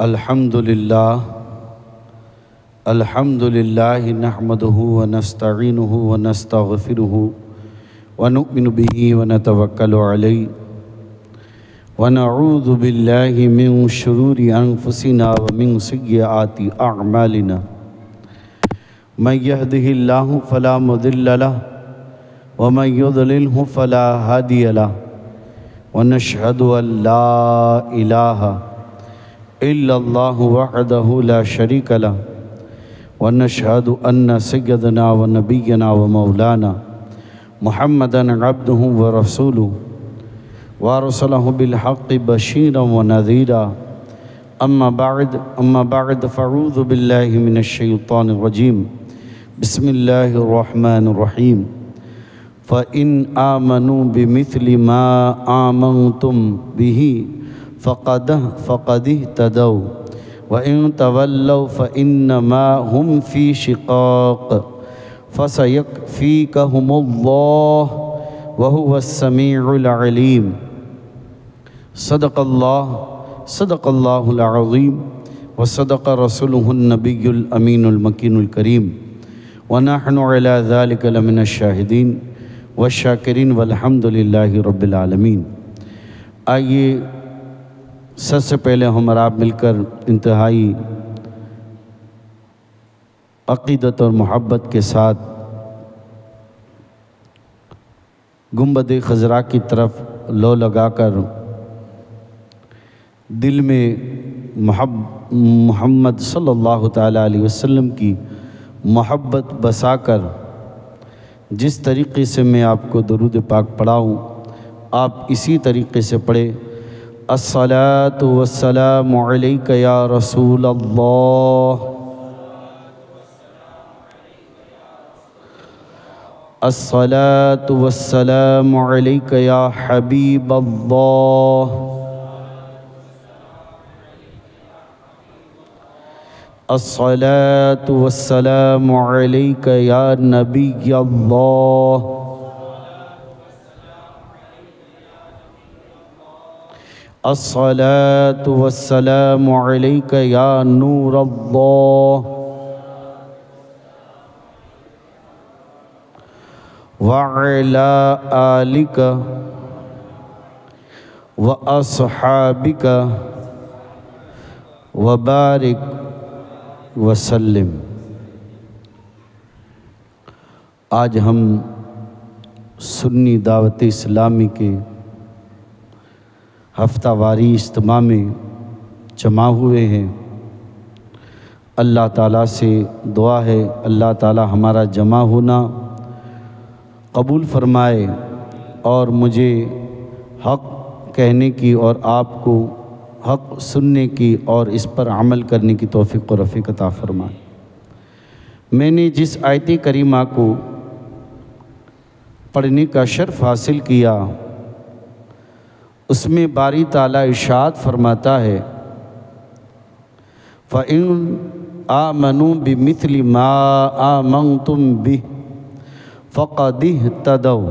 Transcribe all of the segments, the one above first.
الحمدللہ نحمدہ ونستعینہ ونستغفرہ ونؤمن بہ ونتوکل علیہ ونعوذ باللہ من شرور انفسنا ومن سیئات اعمالنا من یہدہ اللہ فلا مضل لہ ومن یضللہ فلا ہادی لہ ونشہد ان لا الہ الا اللہ وحدہ لا شریک لہ ونشہد ان سیدنا و نبینا و مولانا محمدا عبدہ و رسولہ وارسلہ بالحق بشیرا و نذیرا اما بعد فاعوذ باللہ من الشیطان الرجیم بسم اللہ الرحمن الرحیم فَإِنْ آمَنُوا بِمِثْلِ مَا آمَنْتُمْ بِهِ فَقَدْ اهْتَدَوْا وَإِنْ تَوَلَّوْا فَإِنَّمَا هُمْ فِي شِقَاقٍ فَسَيَكْفِيكَهُمُ اللَّهُ وَهُوَ السَّمِيعُ الْعَلِيمُ صدق اللہ العظیم وصدق رسولہ النبی الامین المکین الکریم ونحن علی ذلک لمن الشاہدین والشاکرین والحمدللہ رب العالمین۔ آئیے سب سے پہلے ہم اور آپ مل کر انتہائی عقیدت اور محبت کے ساتھ گنبد خضرا کی طرف لو لگا کر دل میں محمد صلی اللہ تعالیٰ علیہ وسلم کی محبت بسا کر جس طریقے سے میں آپ کو درود پاک پڑھاؤں آپ اسی طریقے سے پڑھیں۔ الصلاۃ والسلام علیک یا رسول اللہ، الصلاۃ والسلام علیک یا حبیب اللہ، الصلاۃ والسلام علیک یا نبی اللہ، الصلاۃ والسلام علیک یا نور اللہ، وعلی آلک واصحابک وبارک وسلم۔ آج ہم سنی دعوت اسلامی کے ہفتہ واری اجتماع میں جمع ہوئے ہیں۔ اللہ تعالیٰ سے دعا ہے اللہ تعالیٰ ہمارا جمع ہونا قبول فرمائے اور مجھے حق کہنے کی اور آپ کو حق سننے کی اور اس پر عمل کرنے کی توفیق و رفیق عطا فرمائے۔ میں نے جس آیت کریمہ کو پڑھنے کا شرف حاصل کیا اس میں باری تعالیٰ ارشاد فرماتا ہے فَإِنْ آمَنُوا بِمِثْلِ مَا آمَنْتُمْ بِهِ فَقَدِ اهْتَدَوْا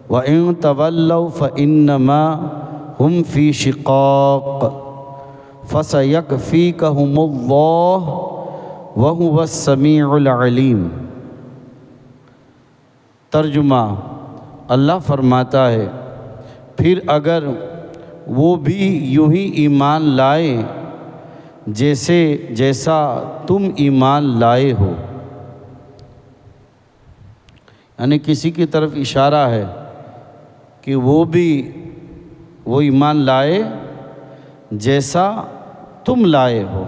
وَإِنْ تَوَلَّوْا فَإِنَّمَا هُمْ فِي شِقَاقٍ فَسَيَكْفِيكَهُمُ اللَّهُ وَهُوَ السَّمِيعُ الْعَلِيمُ۔ ترجمہ، اللہ فرماتا ہے پھر اگر وہ بھی یوں ہی ایمان لائیں جیسا تم ایمان لائے ہو، یعنی کسی کی طرف اشارہ ہے کہ وہ ایمان لائے جیسا تم لائے ہو،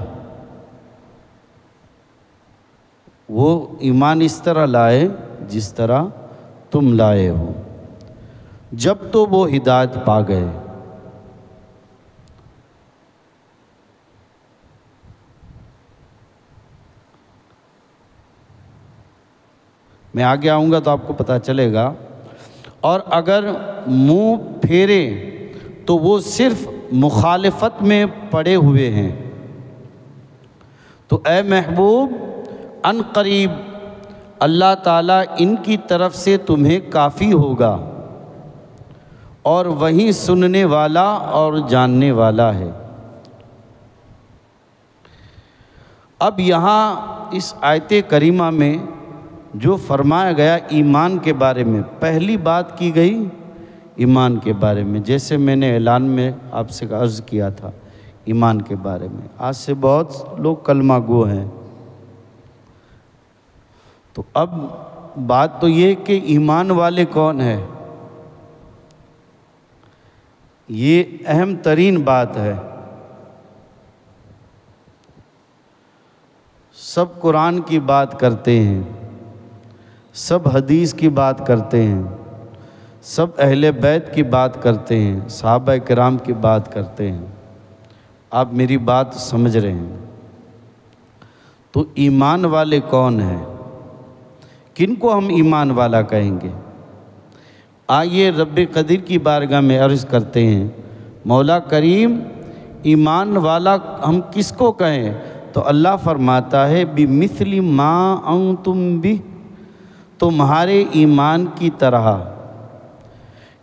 وہ ایمان اس طرح لائے جس طرح تم لائے ہو، جب تو وہ ہدایت پا گئے۔ میں آگے آؤں گا تو آپ کو پتہ چلے گا۔ اور اگر منہ پھیرے تو وہ صرف مخالفت میں پڑے ہوئے ہیں۔ تو اے محبوب ان قریب اللہ تعالیٰ ان کی طرف سے تمہیں کافی ہوگا اور وہیں سننے والا اور جاننے والا ہے۔ اب یہاں اس آیت کریمہ میں جو فرمایا گیا ایمان کے بارے میں، پہلی بات کی گئی ایمان کے بارے میں، جیسے میں نے اعلان میں آپ سے عرض کیا تھا ایمان کے بارے میں۔ آج سے بہت لوگ کلمہ گو ہیں، تو اب بات تو یہ کہ ایمان والے کون ہیں، یہ اہم ترین بات ہے۔ سب قرآن کی بات کرتے ہیں، سب حدیث کی بات کرتے ہیں، سب اہل بیت کی بات کرتے ہیں، صحابہ کرام کی بات کرتے ہیں، آپ میری بات سمجھ رہے ہیں؟ تو ایمان والے کون ہیں؟ کن کو ہم ایمان والا کہیں گے؟ آئیے رب قدیر کی بارگاہ میں عرض کرتے ہیں، مولا کریم ایمان والا ہم کس کو کہیں؟ تو اللہ فرماتا ہے بِمِثْلِ مَا أَنْتُمْ بِهِ، تمہارے ایمان کی طرح۔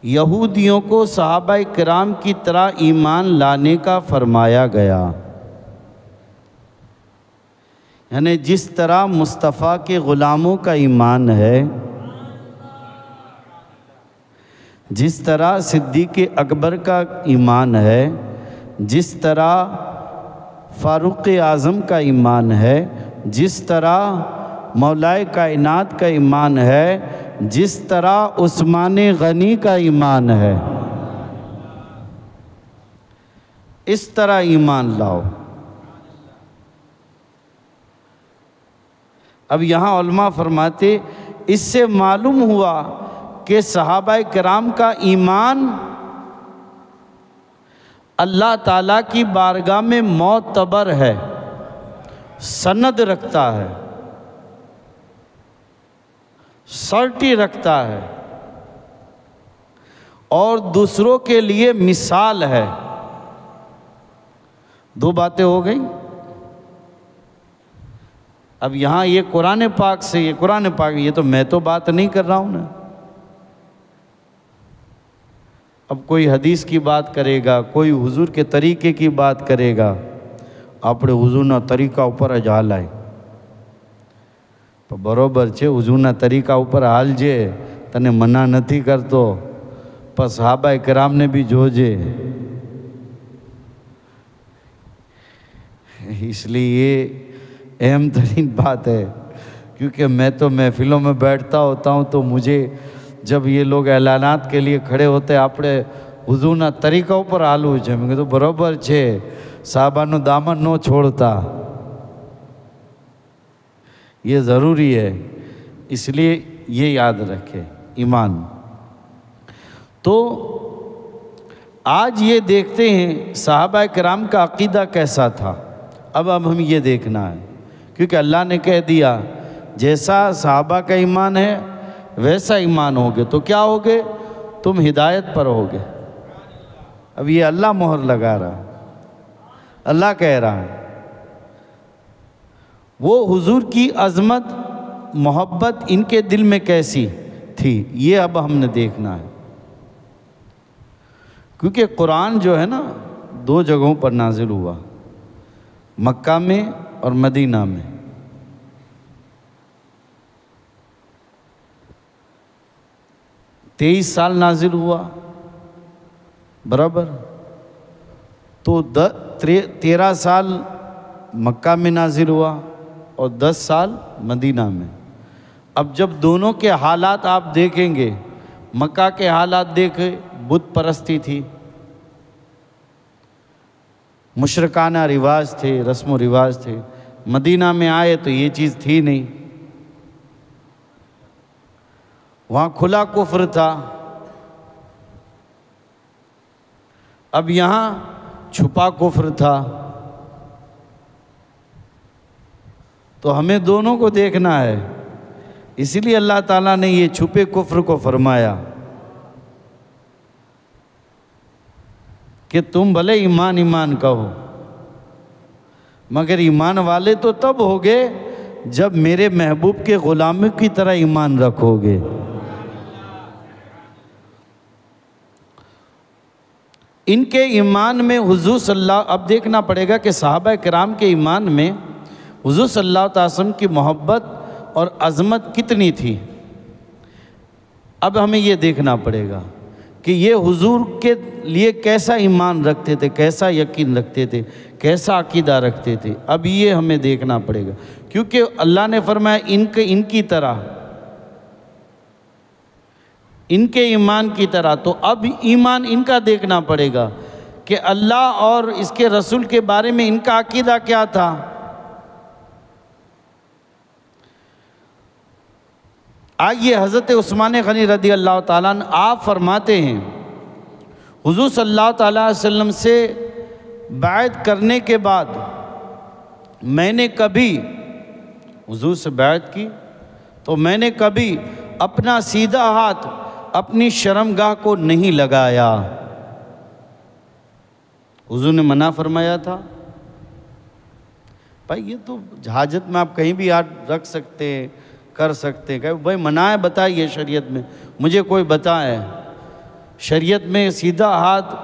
یہودیوں کو صحابہ کرام کی طرح ایمان لانے کا فرمایا گیا، یعنی جس طرح مصطفیٰ کے غلاموں کا ایمان ہے، جس طرح صدیق اکبر کا ایمان ہے، جس طرح فاروق اعظم کا ایمان ہے، جس طرح مولائے کائنات کا ایمان ہے، جس طرح عثمان غنی کا ایمان ہے، اس طرح ایمان لاؤ۔ اب یہاں علماء فرماتے اس سے معلوم ہوا کہ صحابہ کرام کا ایمان اللہ تعالیٰ کی بارگاہ میں معتبر ہے، سند رکھتا ہے، سرٹی رکھتا ہے، اور دوسروں کے لیے مثال ہے۔ دو باتیں ہو گئیں۔ اب یہاں یہ قرآن پاک سے، یہ قرآن پاک، یہ تو میں تو بات نہیں کر رہا ہوں نا۔ اب کوئی حدیث کی بات کرے گا، کوئی حضور کے طریقے کی بات کرے گا، اپنے حضورنا طریقہ اوپر اجال آئے تو બરોબર છે હુજુરના તરીકા ઉપર હાલજે, તને મના નથી કરતો, પણ સહાબા કરامને بھی જોજે۔ اس لیے یہ اہم ترین بات ہے، کیونکہ میں تو محفلوں میں بیٹھتا ہوتا ہوں تو مجھے جب یہ لوگ اعلانات کے لیے کھڑے ہوتے اپنے حضورنا طریقہ اوپر હાલવું છે، میں کہتا બરોબર છે صحابانو دامن نو چھوڑتا، یہ ضروری ہے۔ اس لیے یہ یاد رکھے ایمان۔ تو آج یہ دیکھتے ہیں صحابہ کرام کا عقیدہ کیسا تھا۔ اب ہم یہ دیکھنا ہے، کیونکہ اللہ نے کہہ دیا جیسا صحابہ کا ایمان ہے ویسا ایمان ہوگے تو کیا ہوگے؟ تم ہدایت پر ہوگے۔ اب یہ اللہ مہر لگا رہا، اللہ کہہ رہا ہے۔ وہ حضور کی عظمت محبت ان کے دل میں کیسی تھی، یہ اب ہم نے دیکھنا ہے۔ کیونکہ قرآن جو ہے نا دو جگہوں پر نازل ہوا، مکہ میں اور مدینہ میں۔ 23 سال نازل ہوا برابر، تو 13 سال مکہ میں نازل ہوا اور 10 سال مدینہ میں۔ اب جب دونوں کے حالات آپ دیکھیں گے، مکہ کے حالات دیکھیں، بت پرستی تھی، مشرکانہ رواج تھے، رسم و رواج تھے۔ مدینہ میں آئے تو یہ چیز تھی نہیں، وہاں کھلا کفر تھا۔ اب یہاں چھپا کفر تھا۔ تو ہمیں دونوں کو دیکھنا ہے، اسی لیے اللہ تعالیٰ نے یہ چھپے کفر کو فرمایا کہ تم بھلے ایمان ایمان کہو، مگر ایمان والے تو تب ہوگے جب میرے محبوب کے غلاموں کی طرح ایمان رکھو گے۔ ان کے ایمان میں حضور صلی اللہ، اب دیکھنا پڑے گا کہ صحابہ کرام کے ایمان میں حضور صلی اللہ علیہ وسلم کی محبت اور عظمت کتنی تھی۔ اب ہمیں یہ دیکھنا پڑے گا کہ یہ حضور کے لیے کیسا ایمان رکھتے تھے، کیسا یقین رکھتے تھے، کیسا عقیدہ رکھتے تھے۔ اب یہ ہمیں دیکھنا پڑے گا، کیونکہ اللہ نے فرمایا ان کی طرح، ان کے ایمان کی طرح، تو اب ایمان ان کا دیکھنا پڑے گا کہ اللہ اور اس کے رسول کے بارے میں ان کا عقیدہ کیا تھا۔ آئیے حضرت عثمان غنی رضی اللہ تعالیٰ عنہ آپ فرماتے ہیں، حضور صلی اللہ تعالیٰ علیہ وسلم سے بیعت کرنے کے بعد میں نے کبھی حضور سے بیعت کی تو میں نے کبھی اپنا سیدھا ہاتھ اپنی شرمگاہ کو نہیں لگایا۔ حضور نے منع فرمایا تھا۔ بھائی یہ تو حاجت میں آپ کہیں بھی ہاتھ رکھ سکتے ہیں، کر سکتے ہیں، کہ بھائی منع ہے بتائیے شریعت میں، مجھے کوئی بتائے شریعت میں سیدھا ہاتھ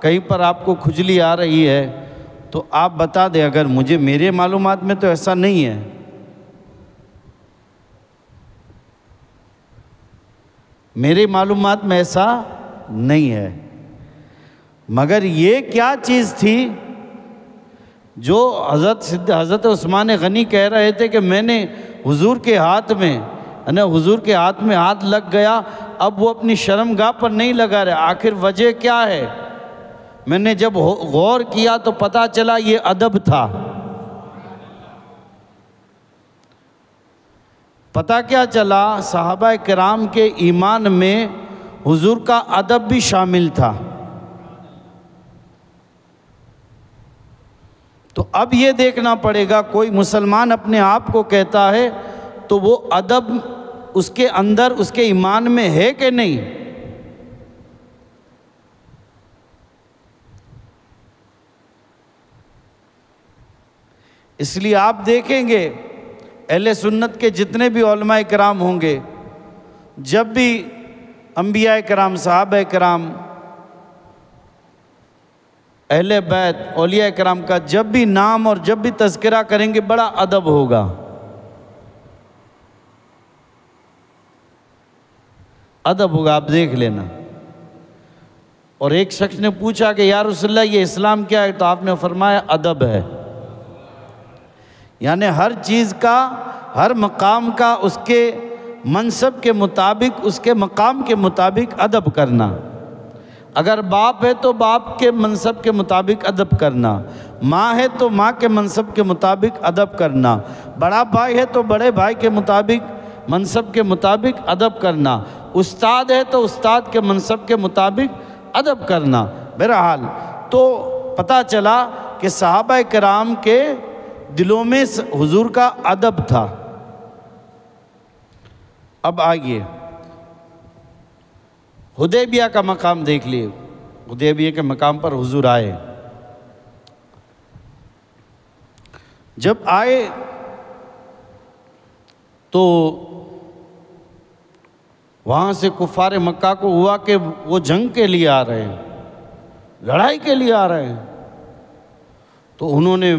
کہیں پر آپ کو کھجلی آ رہی ہے تو آپ بتا دیں، اگر مجھے میرے معلومات میں تو ایسا نہیں ہے۔ میرے معلومات میں ایسا نہیں ہے، مگر یہ کیا چیز تھی جو حضرت عثمان غنی کہہ رہے تھے کہ میں نے حضور کے ہاتھ میں حضور کے ہاتھ میں ہاتھ لگ گیا، اب وہ اپنی شرمگاہ پر نہیں لگا رہے۔ آخر وجہ کیا ہے؟ میں نے جب غور کیا تو پتہ چلا یہ ادب تھا۔ پتہ کیا چلا؟ صحابہ کرام کے ایمان میں حضور کا ادب بھی شامل تھا۔ تو اب یہ دیکھنا پڑے گا، کوئی مسلمان اپنے آپ کو کہتا ہے تو وہ ادب اس کے اندر، اس کے ایمان میں ہے کہ نہیں؟ اس لیے آپ دیکھیں گے اہل سنت کے جتنے بھی علماء کرام ہوں گے، جب بھی انبیاء کرام، صحابہ کرام، اہل بیت، اولیاء کرام کا جب بھی نام اور جب بھی تذکرہ کریں گے بڑا ادب ہوگا، ادب ہوگا، آپ دیکھ لینا۔ اور ایک شخص نے پوچھا کہ یا رسول اللہ یہ اسلام کیا ہے؟ تو آپ نے فرمایا ادب ہے۔ یعنی ہر چیز کا، ہر مقام کا اس کے منصب کے مطابق، اس کے مقام کے مطابق ادب کرنا۔ اگر باپ ہے تو باپ کے منصب کے مطابق ادب کرنا، ماں ہے تو ماں کے منصب کے مطابق ادب کرنا، بڑا بھائی ہے تو بڑے بھائی کے مطابق، منصب کے مطابق ادب کرنا، استاد ہے تو استاد کے منصب کے مطابق ادب کرنا۔ بہرحال تو پتہ چلا کہ صحابہ کرام کے دلوں میں حضور کا ادب تھا۔ اب آئیے حدیبیہ کا مقام دیکھ لیے۔ حدیبیہ کے مقام پر حضور آئے۔ جب آئے تو وہاں سے کفار مکہ کو ہوا کہ وہ جنگ کے لیے آ رہے ہیں، لڑائی کے لیے آ رہے ہیں، تو انہوں نے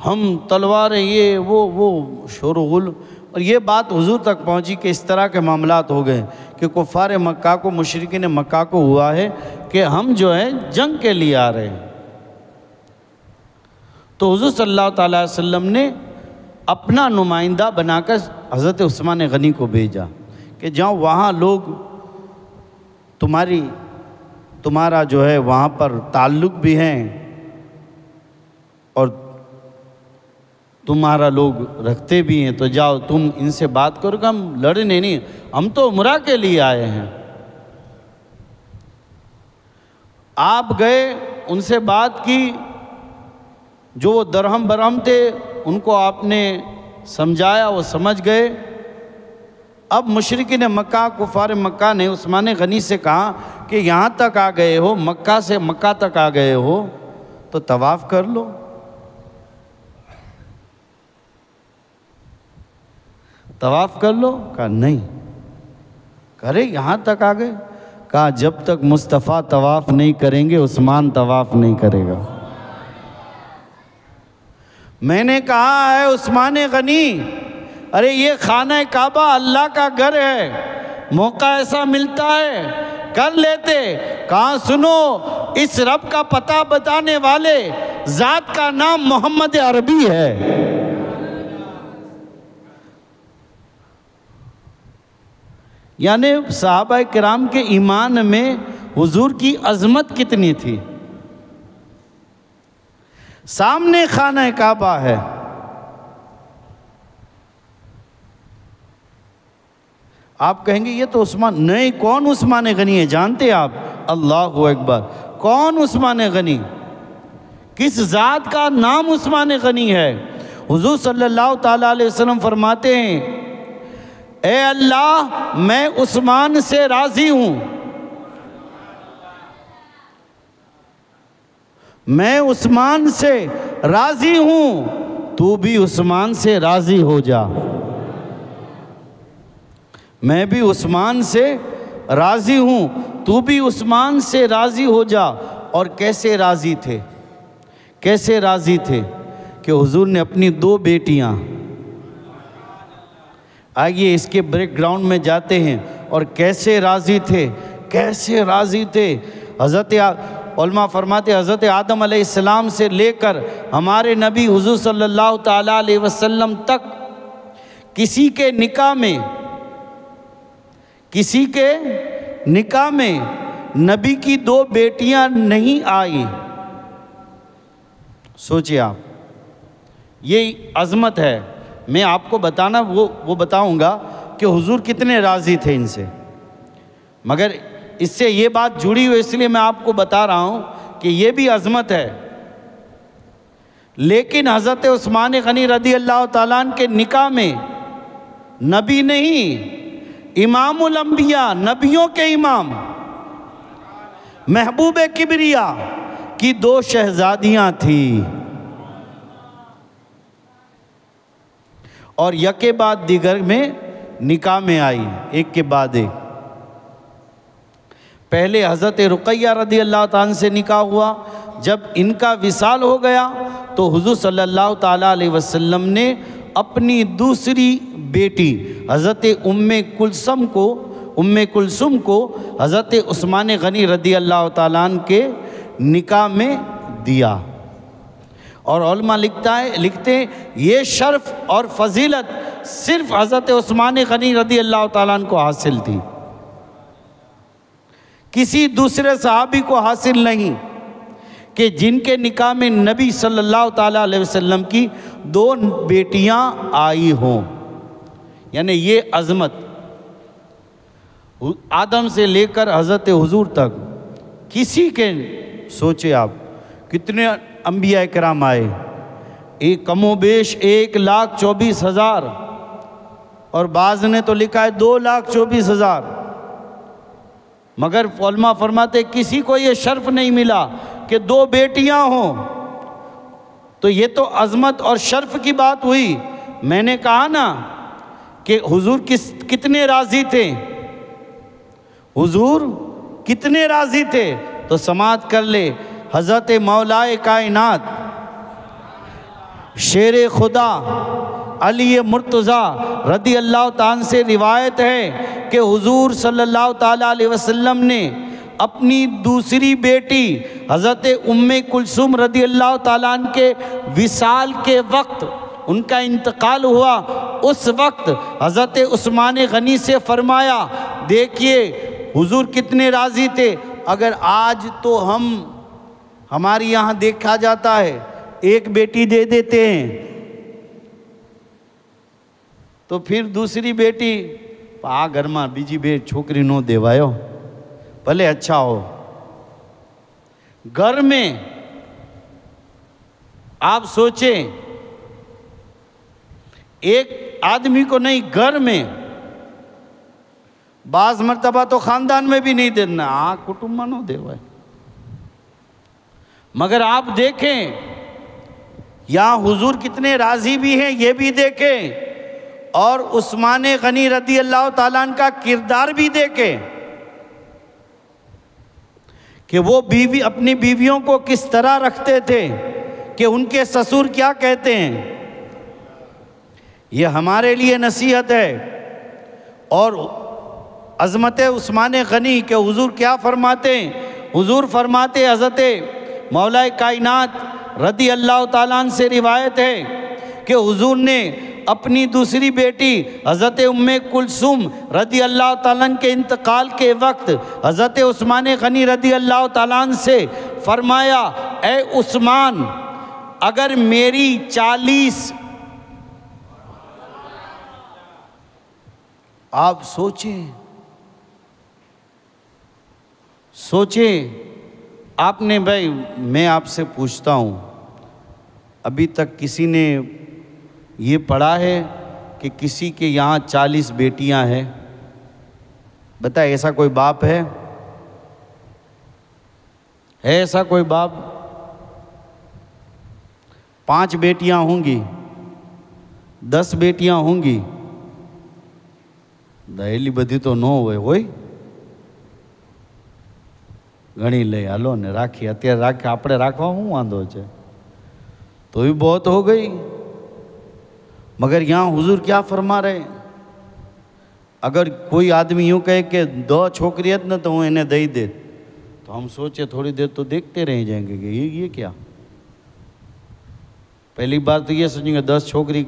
ہم تلواریں، یہ وہ شور و غل، اور یہ بات حضور تک پہنچی کہ اس طرح کے معاملات ہو گئے کہ کفار مکہ کو، مشرکین مکہ کو ہوا ہے کہ ہم جو ہے جنگ کے لیے آ رہے ہیں۔ تو حضور صلی اللہ تعالیٰ علیہ وسلم نے اپنا نمائندہ بنا کر حضرت عثمان غنی کو بھیجا کہ جاؤ وہاں لوگ تمہارا جو ہے وہاں پر تعلق بھی ہیں اور تمہارا لوگ رکھتے بھی ہیں، تو جاؤ تم ان سے بات کرو کہ ہم لڑنے نہیں، ہم تو عمرہ کے لیے آئے ہیں۔ آپ گئے، ان سے بات کی، جو وہ درہم برہم تھے ان کو آپ نے سمجھایا، وہ سمجھ گئے۔ اب مشرکین مکہ، کفار مکہ نے عثمان غنی سے کہا کہ یہاں تک آ گئے ہو، مکہ سے مکہ تک آ گئے ہو تو طواف کر لو۔ طواف کر لو؟ کہا نہیں۔ کرے یہاں تک آ گئے؟ کہا جب تک مصطفیٰ طواف نہیں کریں گے عثمان طواف نہیں کرے گا۔ میں نے کہا ہے عثمان غنی، ارے یہ خانہ کعبہ اللہ کا گھر ہے، موقع ایسا ملتا ہے کر لیتے۔ کہاں سنو، اس رب کا پتہ بتانے والے ذات کا نام محمد عربی ہے۔ یعنی صحابہ کرام کے ایمان میں حضور کی عظمت کتنی تھی۔ سامنے خانہ کعبہ ہے، آپ کہیں گے یہ تو عثمان، نہیں، کون عثمان غنی ہے جانتے آپ؟ اللہ اکبر، کون عثمان غنی؟ کس ذات کا نام عثمان غنی ہے؟ حضور صلی اللہ تعالیٰ علیہ وسلم فرماتے ہیں، اے اللہ میں عثمان سے راضی ہوں، میں عثمان سے راضی ہوں، تو بھی عثمان سے راضی ہو جا۔ میں بھی عثمان سے راضی ہوں، تو بھی عثمان سے راضی ہو جا۔ اور کیسے راضی تھے؟ کیسے راضی تھے کہ حضور نے اپنی 2 بیٹیاں، آئیے اس کے بیک گراؤنڈ میں جاتے ہیں، اور کیسے راضی تھے، کیسے راضی تھے۔ حضرت علماء فرماتے حضرت آدم علیہ السلام سے لے کر ہمارے نبی حضور صلی اللہ تعالیٰ علیہ وسلم تک کسی کے نکاح میں نبی کی 2 بیٹیاں نہیں آئی۔ سوچئے آپ، یہ عظمت ہے۔ میں آپ کو بتانا وہ بتاؤں گا کہ حضور کتنے راضی تھے ان سے، مگر اس سے یہ بات جڑی ہوئی اس لیے میں آپ کو بتا رہا ہوں کہ یہ بھی عظمت ہے۔ لیکن حضرت عثمان غنی رضی اللہ تعالیٰ عنہ کے نکاح میں نبی نہیں، امام الانبیاء، نبیوں کے امام، محبوب کبریا کی 2 شہزادیاں تھیں، اور یکے بعد دیگر میں نکاح میں آئی، ایک کے بعد ایک۔ پہلے حضرت رقیہ رضی اللہ تعالیٰ سے نکاح ہوا، جب ان کا وصال ہو گیا تو حضور صلی اللہ تعالیٰ علیہ وسلم نے اپنی دوسری بیٹی حضرت ام کلثوم کو حضرت عثمان غنی رضی اللہ تعالیٰ عنہ کے نکاح میں دیا۔ اور علماء لکھتے ہیں یہ شرف اور فضیلت صرف حضرت عثمان غنی رضی اللہ تعالیٰ عنہ کو حاصل تھی، کسی دوسرے صحابی کو حاصل نہیں، کہ جن کے نکاح میں نبی صلی اللہ تعالیٰ علیہ وسلم کی 2 بیٹیاں آئی ہوں۔ یعنی یہ عظمت آدم سے لے کر حضرت حضور تک کسی کے، سوچے آپ کتنے انبیاء کرام آئے، ایک کم و بیش 1,24,000، اور بعض نے تو لکھا ہے 2,24,000، مگر علماء فرماتے کسی کو یہ شرف نہیں ملا کہ 2 بیٹیاں ہوں۔ تو یہ تو عظمت اور شرف کی بات ہوئی۔ میں نے کہا نا کہ حضور کتنے راضی تھے، حضور کتنے راضی تھے، تو سماعت کر لے۔ حضرت مولائے کائنات شیر خدا علی مرتضیٰ رضی اللہ تعالیٰ سے روایت ہے کہ حضور صلی اللہ تعالیٰ علیہ وسلم نے اپنی دوسری بیٹی حضرت ام کلثوم رضی اللہ تعالیٰ عنہ کے وصال کے وقت، ان کا انتقال ہوا، اس وقت حضرت عثمان غنی سے فرمایا، دیکھیے حضور کتنے راضی تھے۔ اگر آج تو ہمارے یہاں دیکھا جاتا ہے ایک بیٹی دے دیتے ہیں تو پھر دوسری بیٹی گھر میں بیجی چھوکری نو دیوایو بھلے اچھا ہو۔ گھر میں آپ سوچیں، ایک آدمی کو نہیں، گھر میں بعض مرتبہ تو خاندان میں بھی نہیں دینا، کٹمبہ نو دیوائے، مگر آپ دیکھیں یہاں حضور کتنے راضی بھی ہیں، یہ بھی دیکھیں، اور عثمان غنی رضی اللہ تعالیٰ عنہ کا کردار بھی دیکھیں کہ وہ اپنی بیویوں کو کس طرح رکھتے تھے، کہ ان کے سسر کیا کہتے ہیں۔ یہ ہمارے لیے نصیحت ہے۔ اور عظمت عثمان غنی کہ حضور کیا فرماتے ہیں؟ حضور فرماتے، حضرت مولا کائنات رضی اللہ تعالیٰ عنہ سے روایت ہے کہ حضور نے اپنی دوسری بیٹی حضرت ام کلثوم رضی اللہ تعالیٰ عنہ کے انتقال کے وقت حضرت عثمان غنی رضی اللہ تعالیٰ عنہ سے فرمایا، اے عثمان، اگر میری 40، آپ سوچیں، آپ نے، بھائی میں آپ سے پوچھتا ہوں، ابھی تک کسی نے یہ پڑھا ہے کہ کسی کے یہاں 40 بیٹیاں ہیں؟ بتائے ایسا کوئی باپ ہے ایسا کوئی باپ؟ 5 بیٹیاں ہوں گی، 10 بیٹیاں ہوں گی، دہلی بدھی تو نو ہوئے گھنی لے ہلو نے راکھی اتیار راکھی آپ راکھوا ہوں واندو ہے تو بھی بہت ہو گئی۔ مگر یہاں حضور کیا فرما رہے ہیں؟ اگر کوئی آدمی یوں کہے کہ 2 چھوکریت نہ تو انہیں دے دے، تو ہم سوچے تھوڑی دیر تو دیکھتے رہ جائیں گے کہ یہ کیا؟ پہلی بار تو یہ سوچیں گے 10 چھوکری۔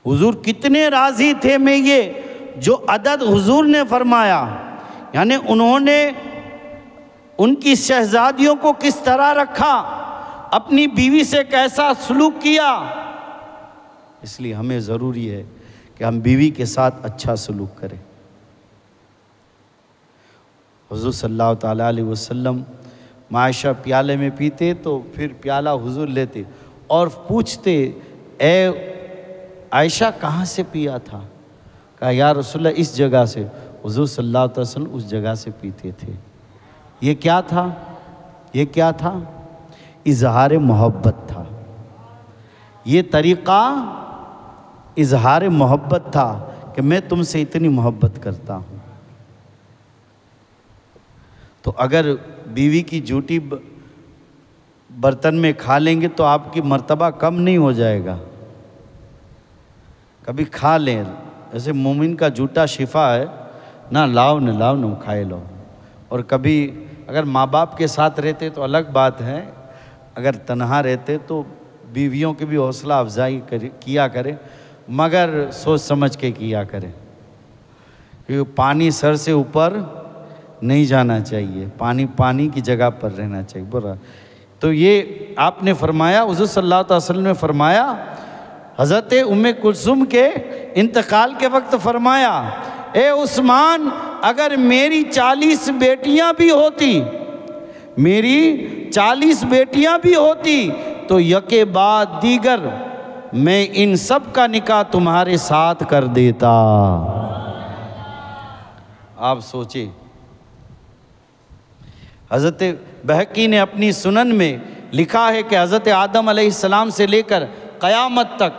حضور کتنے راضی تھے میں یہ جو عدد حضور نے فرمایا، یعنی انہوں نے ان کی شہزادیوں کو کس طرح رکھا، اپنی بیوی سے کیسا سلوک کیا۔ اس لیے ہمیں ضروری ہے کہ ہم بیوی کے ساتھ اچھا سلوک کریں۔ حضور صلی اللہ تعالیٰ علیہ وسلم معاشہ پیالے میں پیتے تو پھر پیالہ حضور لیتے اور پوچھتے، اے عائشہ کہاں سے پیا تھا؟ کہا یا رسول اللہ اس جگہ سے۔ حضور صلی اللہ علیہ وسلم اس جگہ سے پیتے تھے۔ یہ کیا تھا؟ یہ کیا تھا؟ اظہار محبت تھا۔ یہ طریقہ اظہار محبت تھا کہ میں تم سے اتنی محبت کرتا ہوں۔ تو اگر بیوی کی جھوٹی برتن میں کھا لیں گے تو آپ کی مرتبہ کم نہیں ہو جائے گا۔ کبھی کھا لیں، ایسے مومن کا جھوٹا شفا ہے، نہ لاؤ نہ کھائے لو۔ اور کبھی اگر ماں باپ کے ساتھ رہتے تو الگ بات ہے، اگر تنہا رہتے تو بیویوں کی بھی حوصلہ افزائی کیا کرے، مگر سوچ سمجھ کے کیا کرے، کیونکہ پانی سر سے اوپر نہیں جانا چاہیے، پانی کی جگہ پر رہنا چاہیے۔ برا تو یہ آپ نے فرمایا، حضور صلی اللہ علیہ وسلم نے فرمایا، حضرت ام کلثوم کے انتقال کے وقت فرمایا، اے عثمان، اگر میری 40 بیٹیاں بھی ہوتی تو یکے بعد دیگر میں ان سب کا نکاح تمہارے ساتھ کر دیتا۔ آپ سوچیں، حضرت بہقی نے اپنی سنن میں لکھا ہے کہ حضرت آدم علیہ السلام سے لے کر قیامت تک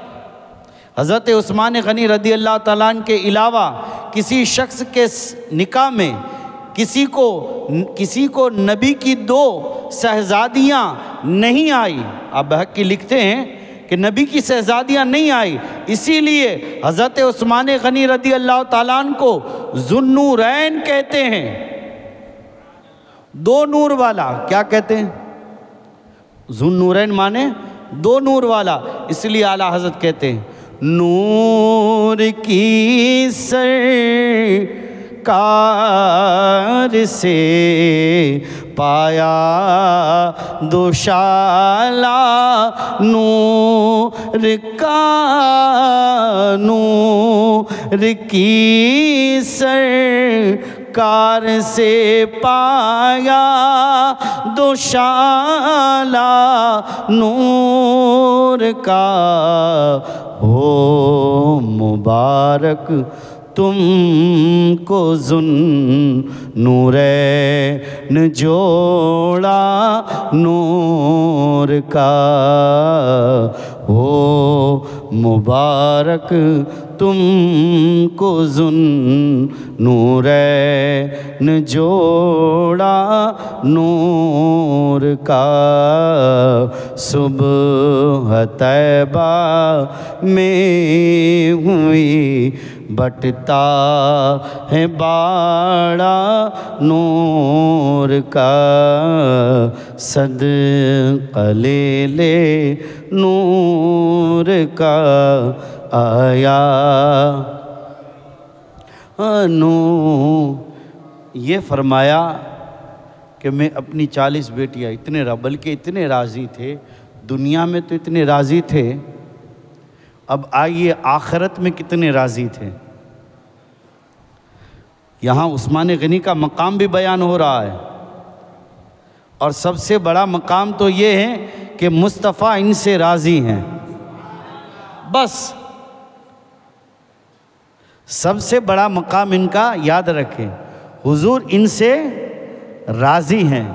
حضرت عثمان غنی رضی اللہ تعالیٰ عنہ کے علاوہ کسی شخص کے نکاح میں کسی کو نبی کی 2 شہزادیاں نہیں آئی۔ آپ بہقی لکھتے ہیں کہ نبی کی شہزادیاں نہیں آئی، اسی لیے حضرت عثمان غنی رضی اللہ تعالیٰ عنہ کو ذو النورین کہتے ہیں، 2 نور والا۔ کیا کہتے ہیں؟ ذو النورین مانے 2 نور والا، اس لیے اعلیٰ حضرت کہتے ہیں، نور کی سرکار سے پایا دوشالہ نور کا، نور کی سرکار سے پایا دوشالہ نور کا، ہو مبارک تم کو ذوالنورین جوڑا نور کا، ہو مبارک تم کو ذوالنورین جوڑا نور کا صبح طیبہ میں ہوئی بٹتا ہے باڑا نور کا صدقہ لے لے نور کا آیا یہ فرمایا کہ میں اپنی 40 بیٹیاں بلکہ اتنے راضی تھے، دنیا میں تو اتنے راضی تھے، اب آئیے آخرت میں کتنے راضی تھے۔ یہاں عثمان غنی کا مقام بھی بیان ہو رہا ہے، اور سب سے بڑا مقام تو یہ ہے کہ مصطفیٰ ان سے راضی ہیں۔ بس سب سے بڑا مقام ان کا یاد رکھیں، حضور ان سے راضی ہیں،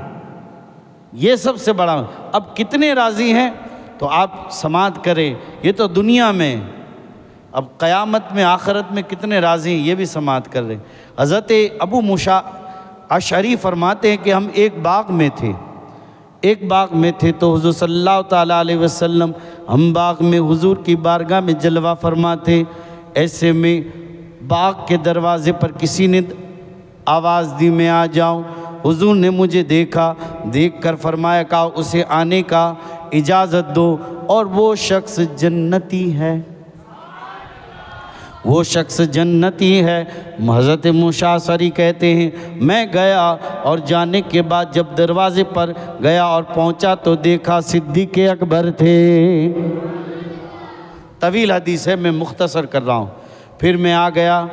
یہ سب سے بڑا۔ اب کتنے راضی ہیں تو آپ سماعت کریں، یہ تو دنیا میں، اب قیامت میں آخرت میں کتنے راضی ہیں یہ بھی سماعت کر رہے ہیں۔ حضرت ابو موسیٰ اشعری فرماتے ہیں کہ ہم ایک باغ میں تھے تو حضور صلی اللہ تعالیٰ علیہ وسلم ہم باغ میں حضور کی بارگاہ میں جلوہ فرماتے، ایسے میں باغ کے دروازے پر کسی نے آواز دی میں آ جاؤں، حضور نے مجھے دیکھا، دیکھ کر فرمایا کہا اسے آنے کا اجازت دو، اور وہ شخص جنتی ہے، وہ شخص جنتی ہے۔ حضرت موسیٰ اشعری کہتے ہیں میں گیا، اور جانے کے بعد جب دروازے پر گیا اور پہنچا تو دیکھا صدیق اکبر تھے۔ طویل حدیث ہے، میں مختصر کر رہا ہوں۔ پھر میں آ گیا،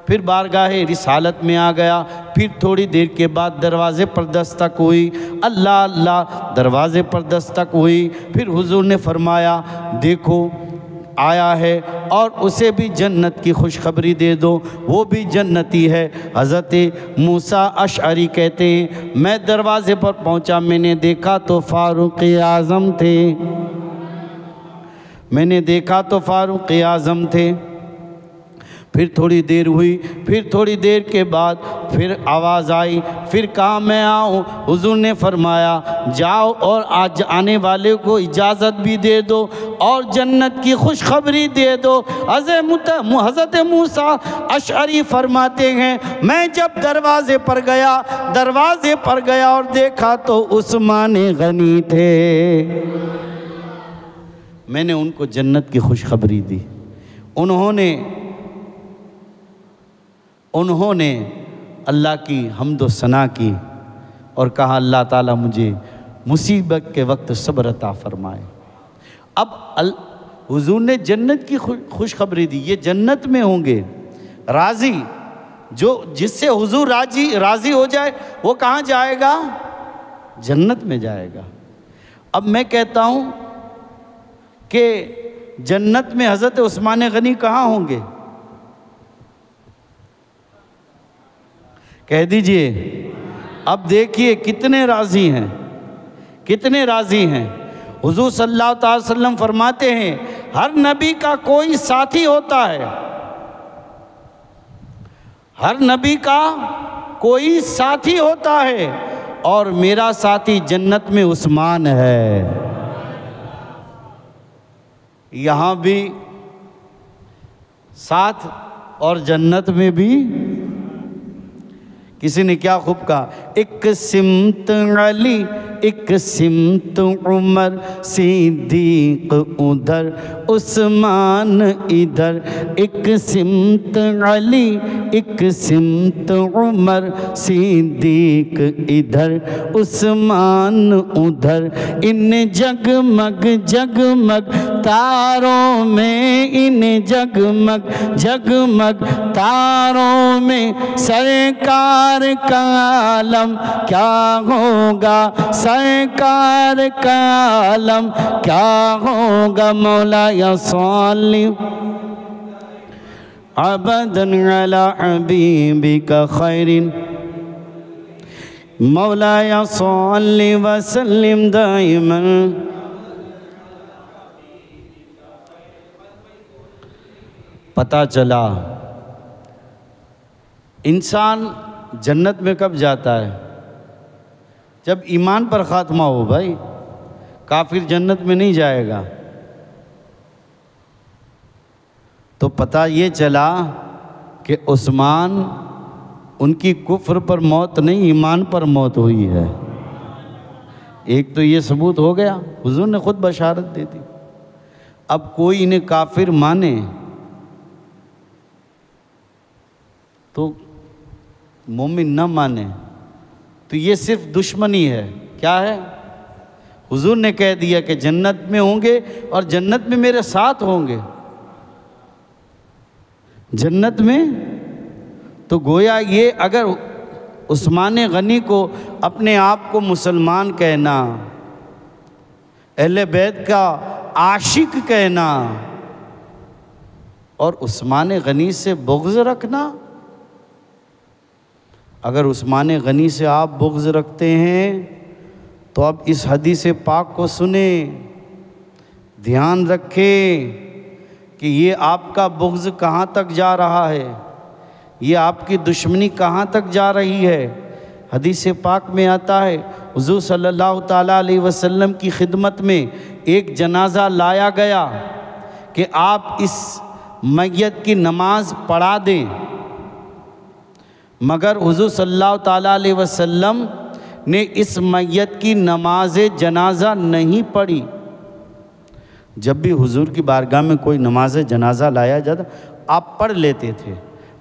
پھر بارگاہ رسالت میں آ گیا، پھر تھوڑی دیر کے بعد دروازے پر دستک ہوئی، اللہ اللہ دروازے پر دستک ہوئی، پھر حضور نے فرمایا دیکھو آیا ہے اور اسے بھی جنت کی خوشخبری دے دو، وہ بھی جنتی ہے۔ حضرت موسیٰ اشعری کہتے ہیں میں دروازے پر پہنچا، میں نے دیکھا تو فاروق اعظم تھے، میں نے دیکھا تو فاروق اعظم تھے۔ پھر تھوڑی دیر ہوئی، پھر تھوڑی دیر کے بعد پھر آواز آئی، پھر کہا میں آؤں، حضور نے فرمایا جاؤ اور آج آنے والے کو اجازت بھی دے دو اور جنت کی خوشخبری دے دو۔ حضرت موسیٰ اشعری فرماتے ہیں میں جب دروازے پر گیا اور دیکھا تو عثمان غنی تھے، میں نے ان کو جنت کی خوشخبری دی، انہوں نے اللہ کی حمد و ثنا کی اور کہا اللہ تعالیٰ مجھے مصیبت کے وقت صبر عطا فرمائے۔ اب حضور نے جنت کی خوشخبری دی، یہ جنت میں ہوں گے راضی، جس سے حضور راضی ہو جائے وہ کہاں جائے گا؟ جنت میں جائے گا۔ اب میں کہتا ہوں کہ جنت میں حضرت عثمان غنی کہاں ہوں گے؟ کہہ دیجئے۔ اب دیکھیے کتنے راضی ہیں، کتنے راضی ہیں۔ حضور صلی اللہ علیہ وسلم فرماتے ہیں ہر نبی کا کوئی ساتھی ہوتا ہے، ہر نبی کا کوئی ساتھی ہوتا ہے، اور میرا ساتھی جنت میں عثمان ہے۔ یہاں بھی ساتھ اور جنت میں بھی۔ کسی نے کیا خوب کہا، ایک سمت علی ایک سمت عمر صدیق ادھر عثمان ادھر، ایک سمت علی ایک سمت عمر صدیق ادھر عثمان ادھر، ان جگمگ جگمگ تاروں میں، ان جگمگ جگمگ تاروں میں سرکار کا عالم کیا ہوگا، سرکار کا عالم کیا ہوگا، مولا یا صلی عبداً علی حبیبک خیر، مولا یا صلی وسلم دائما۔ پتہ چلا انسان جنت میں کب جاتا ہے؟ جب ایمان پر خاتمہ ہو بھائی، کافر جنت میں نہیں جائے گا۔ تو پتہ یہ چلا کہ عثمان ان کی کفر پر موت نہیں، ایمان پر موت ہوئی ہے۔ ایک تو یہ ثبوت ہو گیا، حضور نے خود بشارت دے دی۔ اب کوئی انہیں کافر مانے تو مومن نہ مانے تو یہ صرف دشمنی ہے۔ کیا ہے؟ حضور نے کہہ دیا کہ جنت میں ہوں گے اور جنت میں میرے ساتھ ہوں گے۔ جنت میں تو گویا یہ اگر عثمان غنی کو اپنے آپ کو مسلمان کہنا، اہل بیت کا عاشق کہنا اور عثمان غنی سے بغض رکھنا، اگر عثمان غنی سے آپ بغض رکھتے ہیں تو اب اس حدیث پاک کو سنیں، دھیان رکھیں کہ یہ آپ کا بغض کہاں تک جا رہا ہے، یہ آپ کی دشمنی کہاں تک جا رہی ہے۔ حدیث پاک میں آتا ہے حضور صلی اللہ تعالیٰ علیہ وسلم کی خدمت میں ایک جنازہ لایا گیا کہ آپ اس میت کی نماز پڑھا دیں، مگر حضور صلی اللہ تعالیٰ علیہ وسلم نے اس میت کی نماز جنازہ نہیں پڑھی۔ جب بھی حضور کی بارگاہ میں کوئی نماز جنازہ لایا جاتا آپ پڑھ لیتے تھے،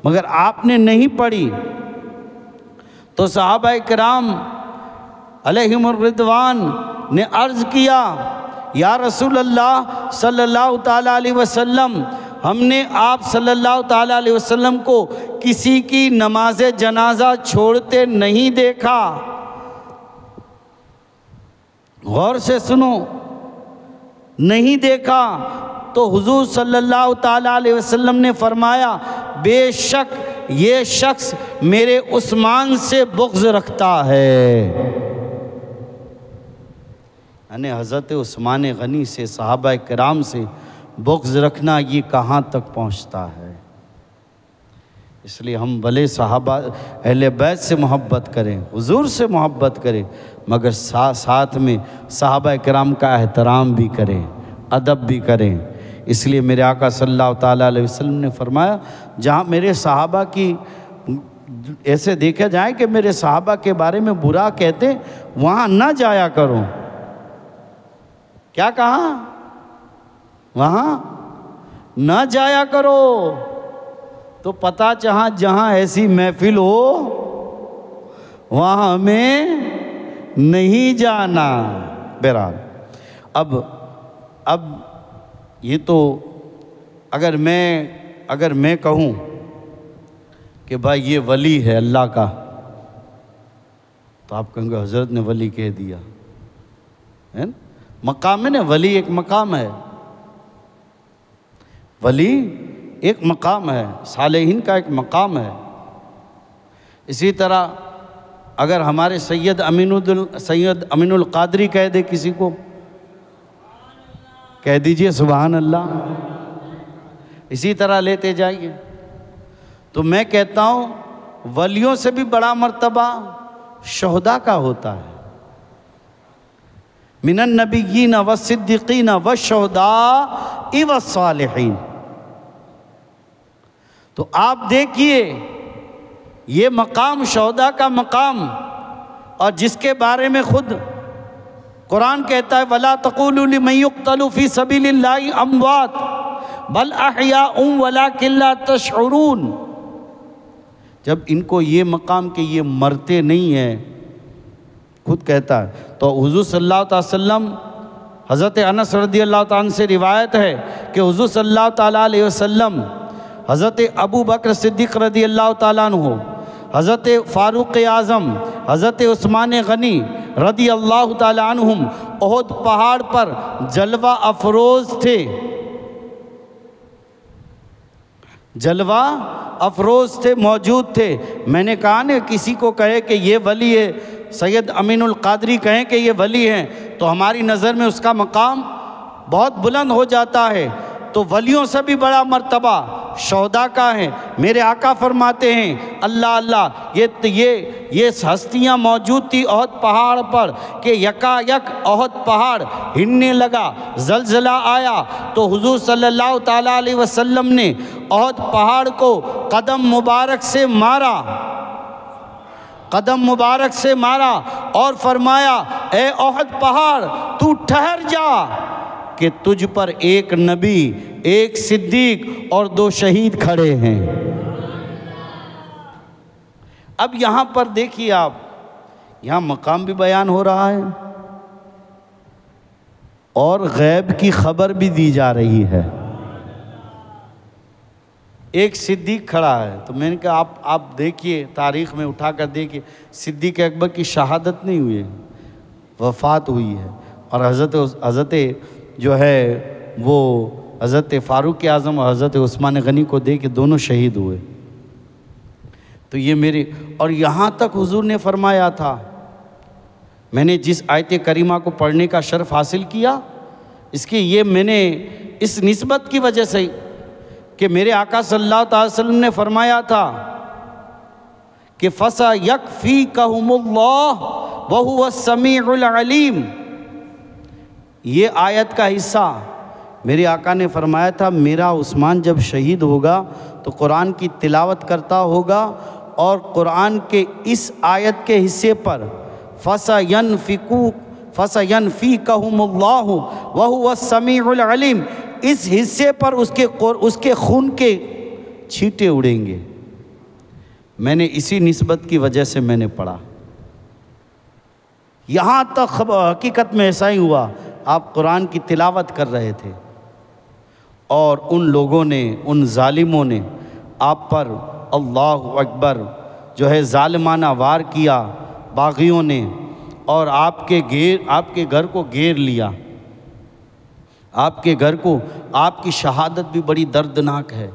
مگر آپ نے نہیں پڑھی۔ تو صحابہ کرام علیہم الرضوان نے عرض کیا، یا رسول اللہ صلی اللہ تعالیٰ علیہ وسلم، ہم نے آپ صلی اللہ تعالیٰ علیہ وسلم کو کسی کی نماز جنازہ چھوڑتے نہیں دیکھا۔ غور سے سنو، نہیں دیکھا۔ تو حضور صلی اللہ تعالیٰ علیہ وسلم نے فرمایا، بے شک یہ شخص میرے عثمان سے بغض رکھتا ہے۔ یعنی حضرت عثمان غنی سے، صحابہ کرام سے بغض رکھنا یہ کہاں تک پہنچتا ہے۔ اس لیے ہم بھلے صحابہ اہل بیت سے محبت کریں، حضور سے محبت کریں، مگر ساتھ میں صحابہ کرام کا احترام بھی کریں، ادب بھی کریں۔ اس لیے میرے آقا صلی اللہ تعالیٰ علیہ وسلم نے فرمایا، جہاں میرے صحابہ کی ایسے دیکھا جائے کہ میرے صحابہ کے بارے میں برا کہتے وہاں نہ جایا کرو۔ کیا کہا؟ وہاں نہ جایا کرو۔ تو پتہ چاہا جہاں ایسی محفل ہو وہاں ہمیں نہیں جانا۔ بہرحال اب یہ تو اگر میں کہوں کہ بھائی یہ ولی ہے اللہ کا، تو آپ کہیں گے حضرت نے ولی کہہ دیا ہے نا؟ مقام ہے نا، ولی ایک مقام ہے، ولی ایک مقام ہے، صالحین کا ایک مقام ہے۔ اسی طرح اگر ہمارے سید امین القادری کہہ دے کسی کو، کہہ دیجئے سبحان اللہ۔ اسی طرح لیتے جائیے۔ تو میں کہتا ہوں ولیوں سے بھی بڑا مرتبہ شہداء کا ہوتا ہے۔ من النبیین والصدیقین والشہداء والصالحین۔ تو آپ دیکھیے یہ مقام شہداء کا مقام، اور جس کے بارے میں خود قرآن کہتا ہے وَلَا تَقُولُوا لِمَن يُقْتَلُ فِي سَبِيلِ اللَّهِ أَمْوَاتٌ بَلْ أَحْيَاءٌ وَلَكِن لَا تَشْعُرُونَ۔ جب ان کو یہ مقام کہ یہ مرتے نہیں ہیں، خود کہتا ہے، تو حضور صلی اللہ علیہ وسلم، حضرت انس رضی اللہ تعالیٰ عنہ سے روایت ہے کہ حضور صلی اللہ تعالیٰ علیہ وسلم حضرت ابو بکر صدیق رضی اللہ تعالیٰ عنہ، حضرت فاروق اعظم، حضرت عثمان غنی رضی اللہ تعالیٰ عنہم احد پہاڑ پر جلوہ افروز تھے، جلوہ افروز تھے، موجود تھے۔ میں نے کہا نا کسی کو کہے کہ یہ ولی ہے، سید امین القادری کہیں کہ یہ ولی ہیں، تو ہماری نظر میں اس کا مقام بہت بلند ہو جاتا ہے۔ تو ولیوں سے بھی بڑا مرتبہ شہداء کا ہے۔ میرے آقا فرماتے ہیں اللہ اللہ یہ ہستیاں موجود تھی احد پہاڑ پر کہ یکا یک احد پہاڑ ہلنے لگا، زلزلہ آیا تو حضور صلی اللہ تعالیٰ علیہ وسلم نے احد پہاڑ کو قدم مبارک سے مارا، قدم مبارک سے مارا اور فرمایا اے احد پہاڑ تو ٹھہر جا کہ تجھ پر ایک نبی، ایک صدیق اور 2 شہید کھڑے ہیں۔ اب یہاں پر دیکھیے آپ، یہاں مقام بھی بیان ہو رہا ہے اور غیب کی خبر بھی دی جا رہی ہے۔ ایک صدیق کھڑا ہے، تو میں نے کہا آپ دیکھیے، تاریخ میں اٹھا کر دیکھیے، صدیق اکبر کی شہادت نہیں ہوئی ہے، وفات ہوئی ہے، اور حضرت جو ہے وہ حضرت فاروق اعظم اور حضرت عثمان غنی کو دے کے دونوں شہید ہوئے۔ تو یہ میرے، اور یہاں تک حضور نے فرمایا تھا، میں نے جس آیت کریمہ کو پڑھنے کا شرف حاصل کیا، اس کی یہ میں نے اس نسبت کی وجہ سے کہ میرے آقا صلی اللہ علیہ وسلم نے فرمایا تھا کہ فَسَيَكْفِيكَهُمُ اللَّهُ وَهُوَ السَّمِيعُ الْعَلِيمُ۔ یہ آیت کا حصہ میرے آقا نے فرمایا تھا، میرا عثمان جب شہید ہوگا تو قرآن کی تلاوت کرتا ہوگا اور قرآن کے اس آیت کے حصے پر فَسَيَنْفِيكَهُمُ اللَّهُ وَهُوَ السَّمِيعُ الْعَلِيمُ، اس حصے پر اس کے خون کے چھینٹے اڑیں گے۔ میں نے اسی نسبت کی وجہ سے میں نے پڑھا، یہاں تک حقیقت میں ایسا ہی ہوا، آپ قرآن کی تلاوت کر رہے تھے اور ان لوگوں نے، ان ظالموں نے آپ پر اللہ اکبر جو ہے ظالمانہ وار کیا، باغیوں نے، اور آپ کے گھر کو گھیر لیا، آپ کے گھر کو، آپ کی شہادت بھی بڑی دردناک ہے،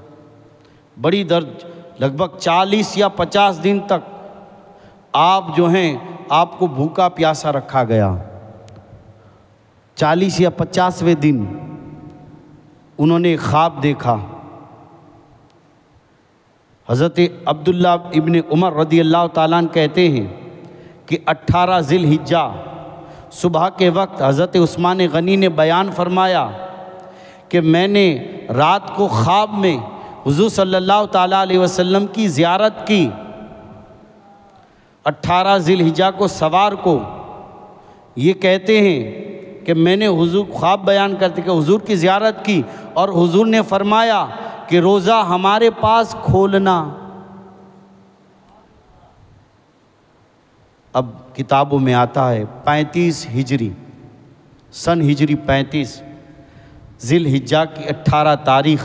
بڑی درد، لگ بھگ 40 یا 50 دن تک آپ جو ہیں آپ کو بھوکا پیاسا رکھا گیا۔ 40 یا 50ویں دن انہوں نے خواب دیکھا۔ حضرت عبداللہ ابن عمر رضی اللہ تعالیٰ عنہ کہتے ہیں کہ 18 ذی الحجہ صبح کے وقت حضرت عثمان غنی نے بیان فرمایا کہ میں نے رات کو خواب میں حضور صلی اللہ تعالیٰ علیہ وسلم کی زیارت کی، 18 ذی الحجہ کو سوار کو۔ یہ کہتے ہیں کہ میں نے حضور خواب بیان کرتے کہ حضور کی زیارت کی اور حضور نے فرمایا کہ روزہ ہمارے پاس کھولنا۔ اب کتابوں میں آتا ہے 35 ہجری، سن ہجری 35 ذی الحجہ کی 18 تاریخ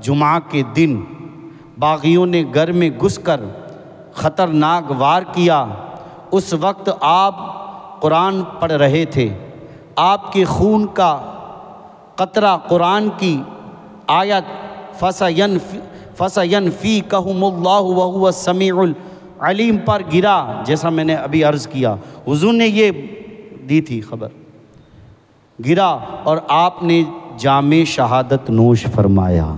جمعہ کے دن باغیوں نے گھر میں گھس کر خطرناک وار کیا۔ اس وقت آپ قرآن پڑھ رہے تھے، آپ کے خون کا قطرہ قرآن کی آیت فَسَيَنْفِيكَهُمُ اللَّهُ وَهُوَ السَّمِيعُ الْعَلِيمُ پر گرا، جیسا میں نے ابھی عرض کیا، حضور نے یہ دی تھی خبر، گرا اور آپ نے جام شہادت نوش فرمایا۔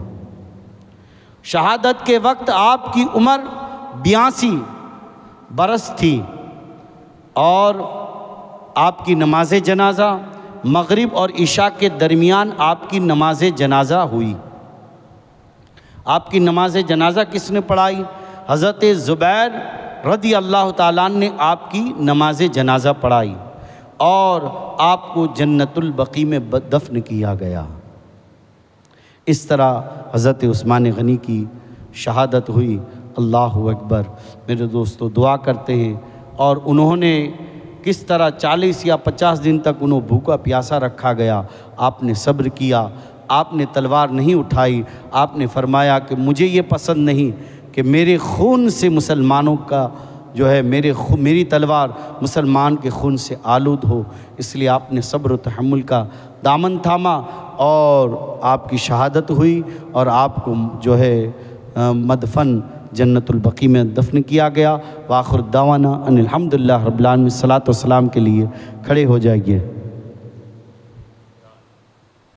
شہادت کے وقت آپ کی عمر 82 برس تھی اور آپ کی نماز جنازہ مغرب اور عشاء کے درمیان آپ کی نماز جنازہ ہوئی۔ آپ کی نماز جنازہ کس نے پڑھائی؟ حضرت زبیر رضی اللہ تعالیٰ عنہ نے آپ کی نماز جنازہ پڑھائی اور آپ کو جنت البقیع میں دفن کیا گیا۔ اس طرح حضرت عثمان غنی کی شہادت ہوئی۔ اللہ اکبر۔ میرے دوستو دعا کرتے ہیں، اور انہوں نے کس طرح 40 یا 50 دن تک انہوں بھوکا پیاسا رکھا گیا، آپ نے صبر کیا، آپ نے تلوار نہیں اٹھائی، آپ نے فرمایا کہ مجھے یہ پسند نہیں کہ میرے خون سے مسلمانوں کا جو ہے میری تلوار مسلمان کے خون سے آلود ہو، اس لیے آپ نے صبر و تحمل کا دامن تھاما اور آپ کی شہادت ہوئی اور آپ کو جو ہے مدفن جنت البقیع میں دفن کیا گیا۔ وآخر دعوانا ان الحمدللہ رب العالمین، صلاۃ و سلام کے لیے کھڑے ہو جائیے۔